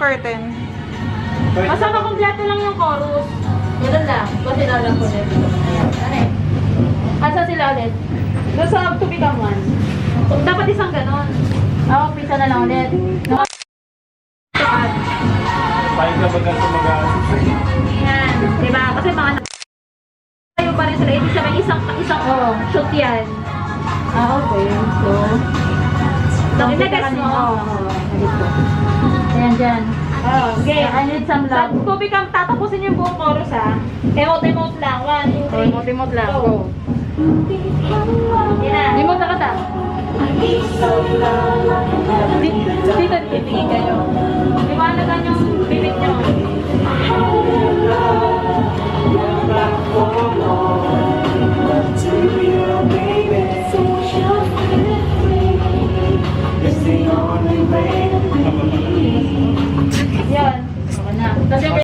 curtain. Basta makompleto lang yung chorus. Ganun lang. Kasi nalang ko na dito. Ano eh? Asa sila ulit? Doon sa to become one. Dapat isang ganon. Oo, pizza na lang ulit. Pahin ka ba ganito mag-aasin? Yan. Diba? Kasi mga tayo pa rin sila. Ibig sabihin isang shoot yan. Ah, okay. So, Inagas mo. ayan dyan. Oh, okay. I need some Sa love. to become, tatapusin yung buong chorus ha. Emote-emote lang. 1, 2, 3. Emote-emote lang. Go. Yan na. Hindi mo nakata. Dito titingin kayo. Liwanagan yung bibig nyo. Yan. Okay na. Tapos yung